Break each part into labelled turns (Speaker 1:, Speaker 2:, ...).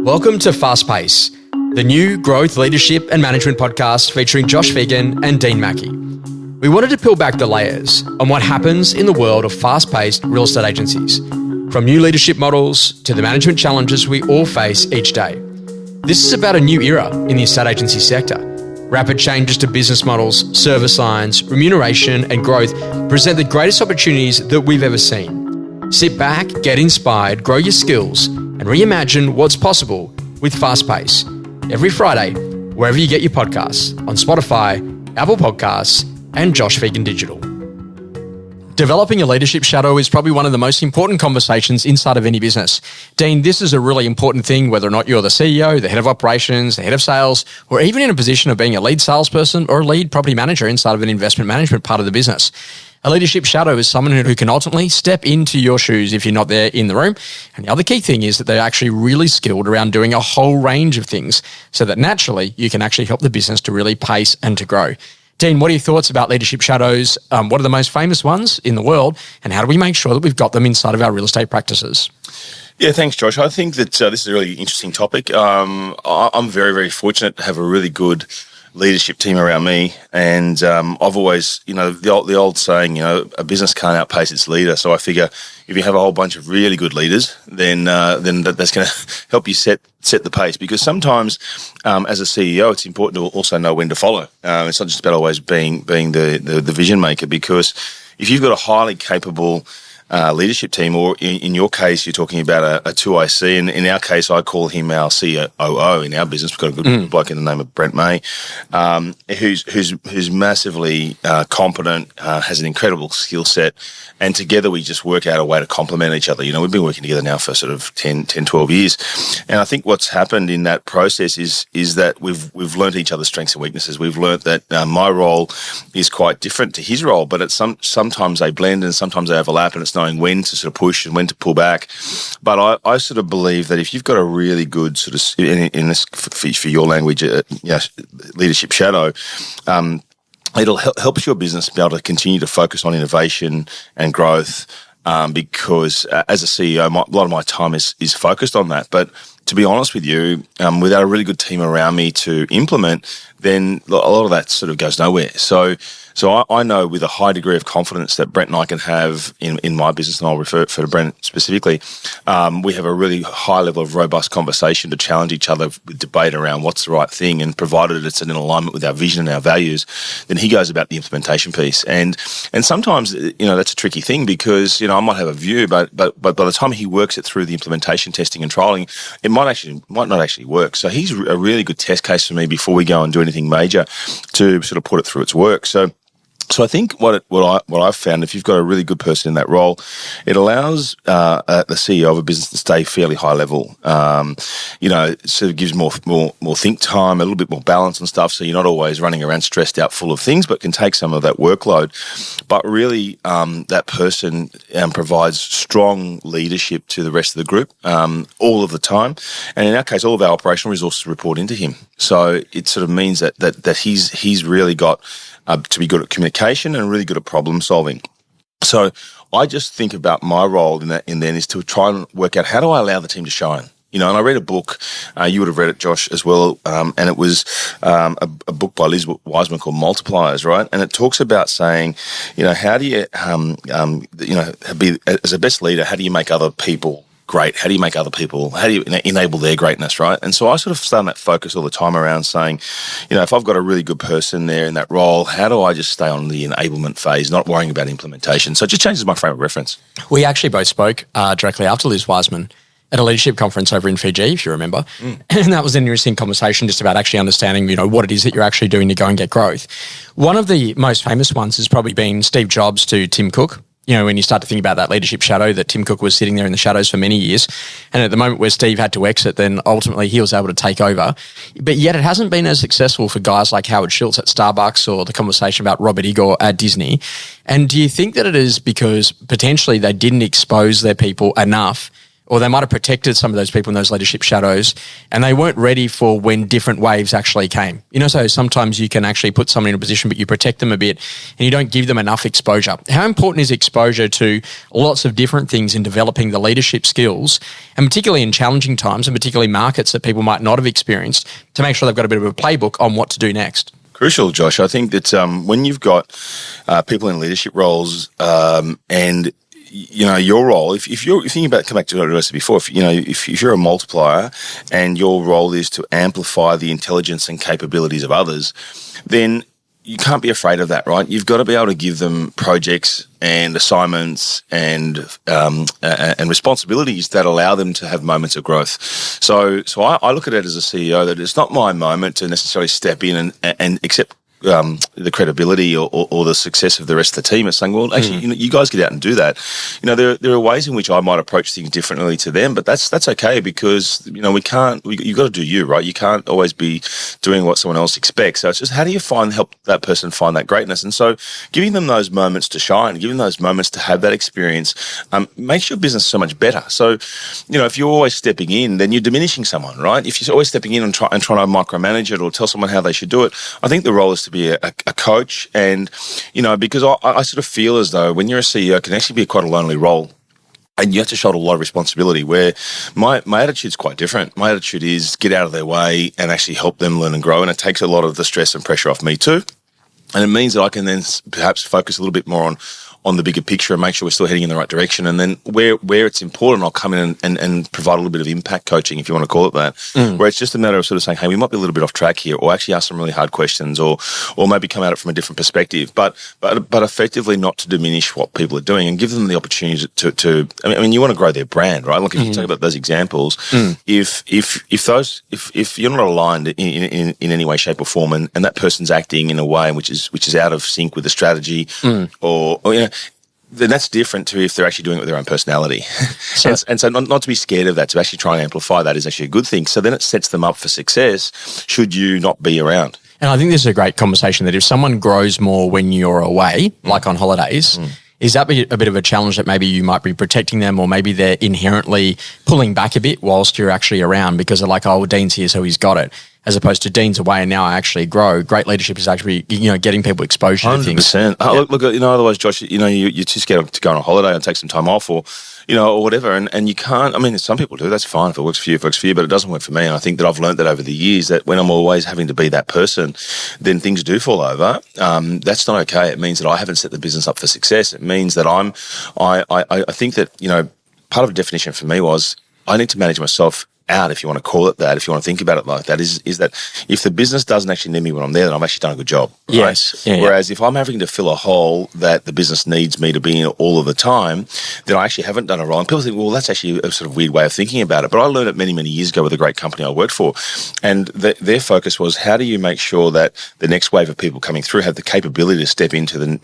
Speaker 1: Welcome to Fast Pace, the new growth, leadership and management podcast featuring Josh Phegan and Dean Mackie. We wanted to peel back the layers on what happens in the world of fast-paced real estate agencies, from new leadership models to the management challenges we all face each day. This is about a new era in the estate agency sector. Rapid changes to business models, service lines, remuneration and growth present the greatest opportunities that we've ever seen. Sit back, get inspired, grow your skills and reimagine what's possible with Fast Pace. Every Friday, wherever you get your podcasts, on Spotify, Apple Podcasts and Josh Phegan Digital. Developing a leadership shadow is probably one of the most important conversations inside of any business. Dean, this is a really important thing, whether or not you're the CEO, the head of operations, the head of sales, or even in a position of being a lead salesperson or a lead property manager inside of an investment management part of the business. A leadership shadow is someone who can ultimately step into your shoes if you're not there in the room. And the other key thing is that they're actually really skilled around doing a whole range of things so that naturally you can actually help the business to really pace and to grow. Dean, what are your thoughts about leadership shadows? What are the most famous ones in the world? And how do we make sure that we've got them inside of our real estate practices?
Speaker 2: Yeah, thanks, Josh. I think that this is a really interesting topic. I'm very, very fortunate to have a really good leadership team around me, and I've always, the old saying, a business can't outpace its leader. So I figure if you have a whole bunch of really good leaders, then that's going to help you set the pace. Because sometimes, as a CEO, it's important to also know when to follow. It's not just about always being the vision maker. Because if you've got a highly capable leadership team, or in your case, you're talking about a 2IC, and in our case, I call him our COO. In our business, we've got a good bloke in the name of Brent May, who's massively competent, has an incredible skill set, and together we just work out a way to complement each other. We've been working together now for sort of 10, 12 years, and I think what's happened in that process is that we've learnt each other's strengths and weaknesses. We've learnt that my role is quite different to his role, but sometimes they blend and sometimes they overlap, and it's knowing when to sort of push and when to pull back. But I sort of believe that if you've got a really good sort of, in this, for your language, leadership shadow, it'll help your business be able to continue to focus on innovation and growth, because as a CEO, a lot of my time is focused on that. But to be honest with you, without a really good team around me to implement, then a lot of that sort of goes nowhere. So I know with a high degree of confidence that Brent and I can have in my business, and I'll refer to Brent specifically, we have a really high level of robust conversation to challenge each other with debate around what's the right thing, and provided it's in alignment with our vision and our values, then he goes about the implementation piece. And sometimes, that's a tricky thing, because, I might have a view, but by the time he works it through the implementation, testing and trialing, it might not actually work. So he's a really good test case for me before we go and do anything major to sort of put it through its work. So I think what I've found, if you've got a really good person in that role, it allows the CEO of a business to stay fairly high level. Sort of gives more think time, a little bit more balance and stuff. So you're not always running around stressed out, full of things, but can take some of that workload. But really, that person provides strong leadership to the rest of the group all of the time. And in our case, all of our operational resources report into him. So it sort of means that he's really got to be good at communication and really good at problem solving. So I just think about my role in then is to try and work out, how do I allow the team to shine? And I read a book, you would have read it, Josh, as well, and it was a book by Liz Wiseman called Multipliers, right? And it talks about saying, how do you, be as a best leader, how do you make other people great? How do you make other people, how do you enable their greatness, right? And so I sort of start that focus all the time around saying, if I've got a really good person there in that role, how do I just stay on the enablement phase, not worrying about implementation? So it just changes my frame of reference.
Speaker 1: We actually both spoke directly after Liz Wiseman at a leadership conference over in Fiji, if you remember. And that was an interesting conversation just about actually understanding, what it is that you're actually doing to go and get growth. One of the most famous ones has probably been Steve Jobs to Tim Cook. When you start to think about that leadership shadow, that Tim Cook was sitting there in the shadows for many years. And at the moment where Steve had to exit, then ultimately he was able to take over. But yet it hasn't been as successful for guys like Howard Schultz at Starbucks, or the conversation about Robert Iger at Disney. And do you think that it is because potentially they didn't expose their people enough or they might have protected some of those people in those leadership shadows, and they weren't ready for when different waves actually came. So sometimes you can actually put someone in a position, but you protect them a bit and you don't give them enough exposure. How important is exposure to lots of different things in developing the leadership skills, and particularly in challenging times and particularly markets that people might not have experienced, to make sure they've got a bit of a playbook on what to do next?
Speaker 2: Crucial, Josh. I think that when you've got people in leadership roles and your role, if you're thinking about, come back to what I said before, if you're a multiplier and your role is to amplify the intelligence and capabilities of others, then you can't be afraid of that, right? You've got to be able to give them projects and assignments and responsibilities that allow them to have moments of growth. So I look at it as a CEO that it's not my moment to necessarily step in and accept the credibility or the success of the rest of the team. It's saying, well, actually, you guys get out and do that. There are ways in which I might approach things differently to them, but that's okay, because you've got to do you, right? You can't always be doing what someone else expects. So it's just, how do you help that person find that greatness? And so giving them those moments to shine, giving those moments to have that experience, makes your business so much better. So, if you're always stepping in, then you're diminishing someone, right? If you're always stepping in and trying to micromanage it or tell someone how they should do it, I think the role is to be a coach. And, because I sort of feel as though when you're a CEO, it can actually be quite a lonely role. And you have to shoulder a lot of responsibility, where my attitude's quite different. My attitude is get out of their way and actually help them learn and grow. And it takes a lot of the stress and pressure off me too. And it means that I can then perhaps focus a little bit more on the bigger picture and make sure we're still heading in the right direction. And then where it's important, I'll come in and provide a little bit of impact coaching, if you want to call it that, where it's just a matter of sort of saying, hey, we might be a little bit off track here, or actually ask some really hard questions, or maybe come at it from a different perspective, but effectively not to diminish what people are doing, and give them the opportunity to I mean, you want to grow their brand, right? Look, if you talk about those examples, if you're not aligned in any way, shape or form, and that person's acting in a way which is out of sync with the strategy, or then that's different to if they're actually doing it with their own personality. So not to be scared of that, to actually try and amplify that is actually a good thing. So then it sets them up for success should you not be around.
Speaker 1: And I think this is a great conversation, that if someone grows more when you're away, like on holidays, is that a bit of a challenge, that maybe you might be protecting them, or maybe they're inherently pulling back a bit whilst you're actually around, because they're like, oh, well, Dean's here, so he's got it, as opposed to Dean's away and now I actually grow. Great leadership is actually, getting people exposure to things.
Speaker 2: 100%. Yeah. Look, otherwise, Josh, you're too scared to go on a holiday and take some time off, or whatever. And you can't, I mean, some people do, that's fine. If it works for you, it works for you, but it doesn't work for me. And I think that I've learned that over the years, that when I'm always having to be that person, then things do fall over. That's not okay. It means that I haven't set the business up for success. It means that I think that, part of the definition for me was I need to manage myself out, if you want to call it that, if you want to think about it like that, is that if the business doesn't actually need me when I'm there, then I've actually done a good job. Right?
Speaker 1: Yes. Yeah,
Speaker 2: Whereas if I'm having to fill a hole that the business needs me to be in all of the time, then I actually haven't done it right. And people think, well, that's actually a sort of weird way of thinking about it. But I learned it many, many years ago with a great company I worked for. And their focus was, how do you make sure that the next wave of people coming through have the capability to step into the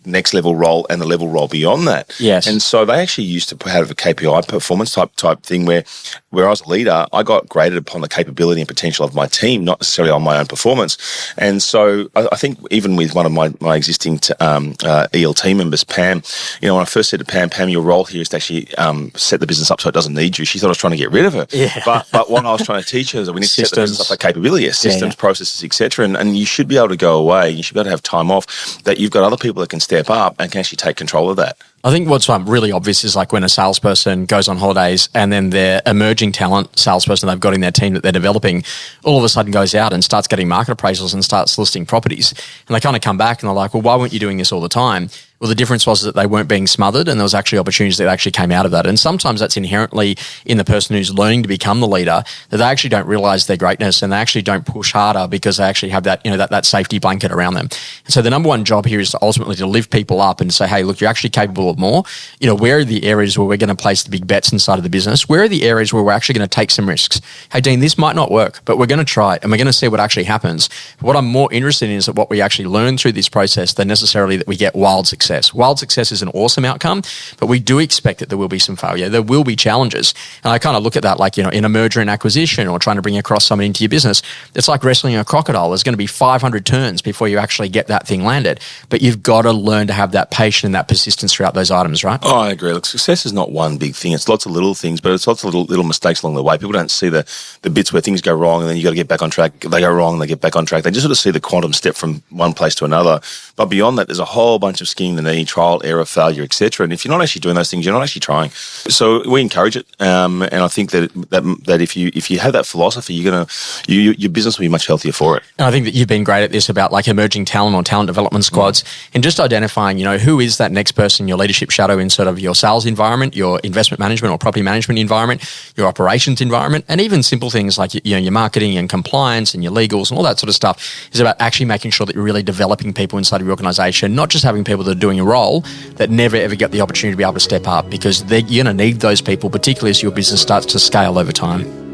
Speaker 2: next level role and the level role beyond that.
Speaker 1: Yes. And
Speaker 2: so they actually used to have a KPI performance type thing where I was a leader, I got graded upon the capability and potential of my team, not necessarily on my own performance. And so I think even with one of my existing EL team members, Pam, when I first said to Pam, your role here is to actually set the business up so it doesn't need you. She thought I was trying to get rid of her. Yeah. But what I was trying to teach her is that we need to set the business up for capability, systems, processes, etc. And you should be able to go away. You should be able to have time off, that you've got other people that can step up and can actually take control of that.
Speaker 1: I think what's really obvious is like when a salesperson goes on holidays and then their emerging talent salesperson they've got in their team that they're developing all of a sudden goes out and starts getting market appraisals and starts listing properties. And they kind of come back and they're like, well, why weren't you doing this all the time? Well, the difference was that they weren't being smothered and there was actually opportunities that actually came out of that. And sometimes that's inherently in the person who's learning to become the leader, that they actually don't realize their greatness and they actually don't push harder because they actually have that, that safety blanket around them. And so the number one job here is to ultimately to lift people up and say, hey, look, you're actually capable of more. Where are the areas where we're going to place the big bets inside of the business? Where are the areas where we're actually going to take some risks? Hey, Dean, this might not work, but we're going to try it and we're going to see what actually happens. But what I'm more interested in is that what we actually learn through this process than necessarily that we get wild success. success. Wild success is an awesome outcome, but we do expect that there will be some failure. There will be challenges. And I kind of look at that like, in a merger and acquisition or trying to bring across someone into your business. It's like wrestling a crocodile. There's going to be 500 turns before you actually get that thing landed. But you've got to learn to have that patience and that persistence throughout those items, right?
Speaker 2: Oh, I agree. Look, success is not one big thing. It's lots of little things, but it's lots of little mistakes along the way. People don't see the bits where things go wrong and then you got to get back on track. They go wrong and they get back on track. They just sort of see the quantum step from one place to another. But beyond that, there's a whole bunch of skinning the knee, trial, error, failure, etc. And if you're not actually doing those things, you're not actually trying. So we encourage it, and I think that if you have that philosophy, your business will be much healthier for it.
Speaker 1: And I think that you've been great at this about like emerging talent or talent development squads and just identifying, who is that next person in your leadership shadow in sort of your sales environment, your investment management or property management environment, your operations environment, and even simple things like your marketing and compliance and your legals and all that sort of stuff is about actually making sure that you're really developing people inside of your organization, not just having people that are doing a role that never ever get the opportunity to be able to step up, because you're going to need those people, particularly as your business starts to scale over time.